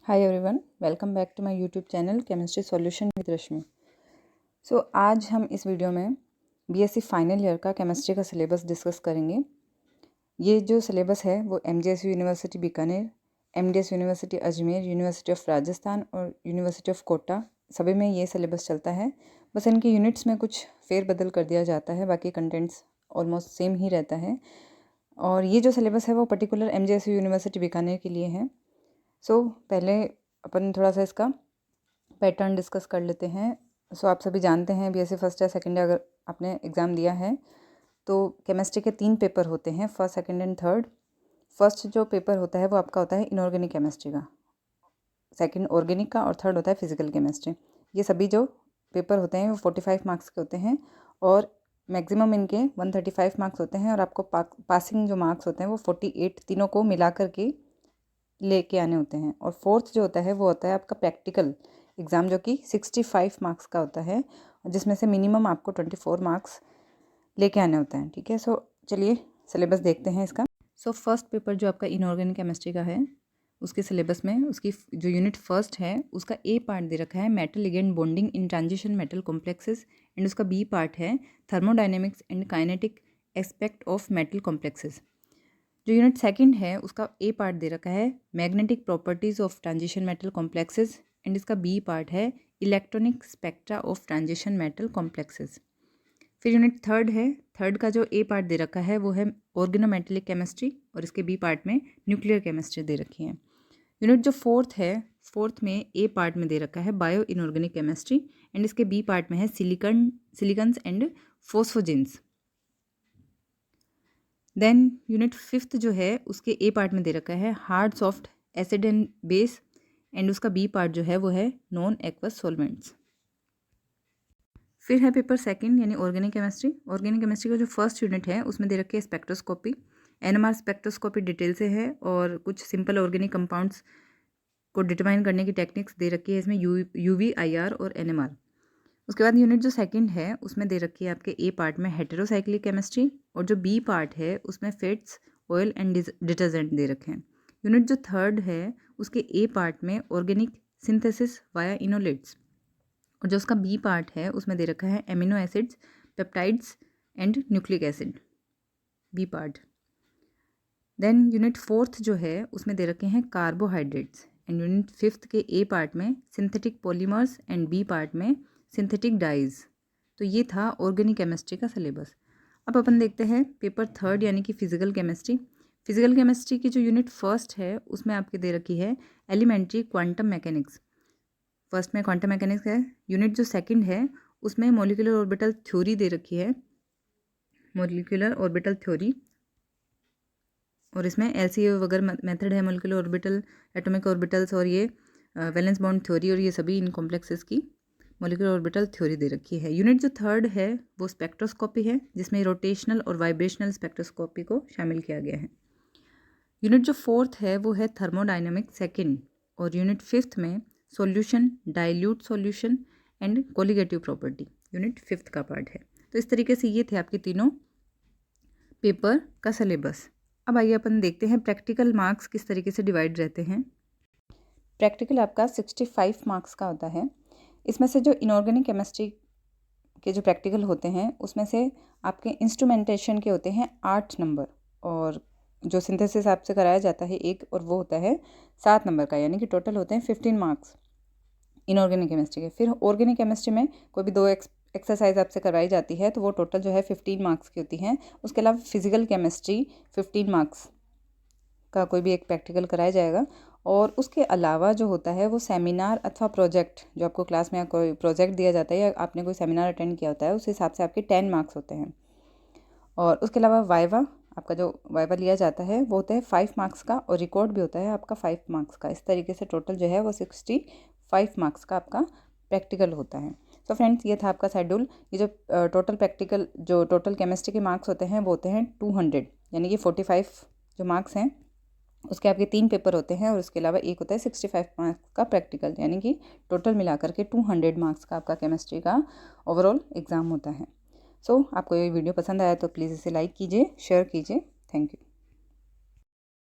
Hi everyone, welcome back to my YouTube channel chemistry solution with Rashmi. आज हम इस video में बीएससी फाइनल ईयर का केमिस्ट्री का सिलेबस डिस्कस करेंगे। ये जो सिलेबस है वो MGS university Bikaner, MDS university Ajmer, university of Rajasthan और यूनिवर्सिटी ऑफ कोटा सभी में ये सिलेबस चलता है। बस इनके यूनिट्स में कुछ फेरबदल कर दिया जाता है, बाकी कंटेंट्स ऑलमोस्ट सेम ही रहता है। और ये जो सिलेबस है वो पर्टिकुलर एमजीएस यूनिवर्सिटी बीकानेर के लिए है। पहले अपन थोड़ा सा इसका पैटर्न डिस्कस कर लेते हैं। आप सभी जानते हैं बीएससी फर्स्ट या सेकंड अगर आपने एग्ज़ाम दिया है तो केमिस्ट्री के 3 पेपर होते हैं, first, second and third. First जो पेपर होता है वो आपका होता है इनऑर्गेनिक केमिस्ट्री का, सेकंड ऑर्गेनिक का और थर्ड होता है फिजिकल केमिस्ट्री। ये सभी जो पेपर होते हैं वो 45 मार्क्स के होते हैं और मैक्सिमम इनके 135 मार्क्स होते हैं और आपको पासिंग जो मार्क्स होते हैं वो 48 तीनों को मिला करके लेके आने होते हैं। और फोर्थ जो होता है वो होता है आपका प्रैक्टिकल एग्ज़ाम, जो कि 65 मार्क्स का होता है, जिसमें से मिनिमम आपको 24 मार्क्स लेके आने होते हैं। ठीक है, चलिए सिलेबस देखते हैं इसका। फर्स्ट पेपर जो आपका इनऑर्गेनिक केमिस्ट्री का है, उसके सिलेबस में उसकी जो यूनिट फर्स्ट है उसका ए पार्ट दे रखा है metal ligand bonding in transition metal complexes, and उसका बी पार्ट है thermodynamics and kinetic aspect of metal complexes. जो यूनिट सेकंड है उसका ए पार्ट दे रखा है magnetic properties of transition metal complexes, and इसका बी पार्ट है electronic spectra of transition metal complexes. फिर यूनिट थर्ड है, थर्ड का जो ए पार्ट दे रखा है वो है ऑर्गेनोमेटेलिक केमिस्ट्री और इसके बी पार्ट में न्यूक्लियर केमिस्ट्री दे रखी है। यूनिट जो फोर्थ है, फोर्थ में ए पार्ट में दे रखा है बायो इनऑर्गेनिक केमिस्ट्री, एंड इसके बी पार्ट में है silicones and phosphazenes. Then unit fifth जो है उसके ए पार्ट में दे रखा है hard soft acid and base, and उसका बी पार्ट जो है वो है नॉन एक्वस सॉल्वेंट्स। फिर है पेपर सेकंड यानी ऑर्गेनिक केमिस्ट्री। ऑर्गेनिक केमिस्ट्री का जो फर्स्ट यूनिट है उसमें दे रखी है स्पेक्ट्रोस्कोपी। एनएमआर स्पेक्ट्रोस्कोपी डिटेल से है और कुछ सिंपल ऑर्गेनिक कंपाउंड्स को डिटरमाइन करने की टेक्निक्स दे रखी है इसमें, यूवी, आईआर और एनएमआर। उसके बाद यूनिट जो सेकंड है उसमें दे रखी है आपके ए पार्ट में हेटेरोसाइक्लिक केमिस्ट्री, और जो बी पार्ट है उसमें फेट्स, ऑयल एंड डिटर्जेंट दे रखे हैं। यूनिट जो थर्ड है उसके ए पार्ट में ऑर्गेनिक सिंथेसिस वाया इनोलेट्स, और जो उसका बी पार्ट है उसमें दे रखा है amino acids, peptides and nucleic acid, B part. Then unit fourth जो है उसमें दे रखे हैं कार्बोहाइड्रेट्स, एंड यूनिट फिफ्थ के ए पार्ट में synthetic polymers and B part में सिंथेटिक डाइज। तो ये था ऑर्गेनिक केमिस्ट्री का सिलेबस। अब अपन देखते हैं पेपर थर्ड यानी कि फिजिकल केमिस्ट्री। फिजिकल केमिस्ट्री की जो यूनिट फर्स्ट है उसमें आपके दे रखी है एलिमेंट्री क्वांटम मैकेनिक्स। फर्स्ट में क्वांटम मैकेनिक्स है। यूनिट जो सेकंड है उसमें मॉलिक्यूलर ऑर्बिटल थ्योरी दे रखी है, मॉलिक्यूलर ऑर्बिटल थ्योरी, और इसमें एलसीए वगैरह मेथड है, मॉलिक्यूलर ऑर्बिटल, एटॉमिक ऑर्बिटल्स और ये वैलेंस बॉन्ड थ्योरी, और ये सभी इन कॉम्प्लेक्सेस की मॉलिक्यूलर ऑर्बिटल थ्योरी दे रखी है। यूनिट जो थर्ड है वो स्पेक्ट्रोस्कोपी है, जिसमें रोटेशनल और वाइब्रेशनल स्पेक्ट्रोस्कोपी को शामिल किया गया है। यूनिट जो फोर्थ है वो है थर्मोडायनेमिक सेकंड, और यूनिट फिफ्थ में solution, dilute solution and colligative property unit fifth का पार्ट है। तो इस तरीके से ये थे आपके तीनों पेपर का सिलेबस। अब आइए अपन देखते हैं प्रैक्टिकल मार्क्स किस तरीके से डिवाइड रहते हैं। प्रैक्टिकल आपका 65 मार्क्स का होता है। इसमें से जो इनऑर्गेनिक केमिस्ट्री के जो प्रैक्टिकल होते हैं उसमें से आपके इंस्ट्रूमेंटेशन के होते हैं 8 नंबर, और जो सिंथेसिस आपसे कराया जाता है एक, और वो होता है 7 नंबर का, यानी कि टोटल होते हैं 15 मार्क्स इनऑर्गेनिक केमिस्ट्री के। फिर ऑर्गेनिक केमिस्ट्री में कोई भी 2 एक्सरसाइज आपसे करवाई जाती है तो वो टोटल जो है 15 मार्क्स की होती हैं। उसके अलावा फिजिकल केमिस्ट्री 15 मार्क्स का कोई भी एक प्रैक्टिकल कराया जाएगा। और उसके अलावा जो होता है वो सेमिनार अथवा प्रोजेक्ट, जो आपको क्लास में कोई प्रोजेक्ट दिया जाता है या आपने कोई सेमिनार अटेंड किया होता है, उस हिसाब से आपके 10 मार्क्स होते हैं। और उसके अलावा वाइवा, आपका जो वाइवा लिया जाता है वो होता है 5 मार्क्स का, और रिकॉर्ड भी होता है आपका 5 मार्क्स का। इस तरीके से टोटल जो है वो 65 मार्क्स का आपका प्रैक्टिकल होता है। फ्रेंड्स, ये था आपका शेड्यूल। ये जो टोटल प्रैक्टिकल, जो टोटल केमिस्ट्री के मार्क्स होते हैं वो होते हैं 200, यानी कि 45 जो मार्क्स हैं उसके आपके 3 पेपर होते हैं, और उसके अलावा एक होता है 65 मार्क्स का प्रैक्टिकल, यानी कि टोटल मिलाकर के 200 मार्क्स का आपका केमिस्ट्री का ओवरऑल एग्ज़ाम होता है। आपको ये वीडियो पसंद आया तो प्लीज़ इसे लाइक कीजिए, शेयर कीजिए। Thank you.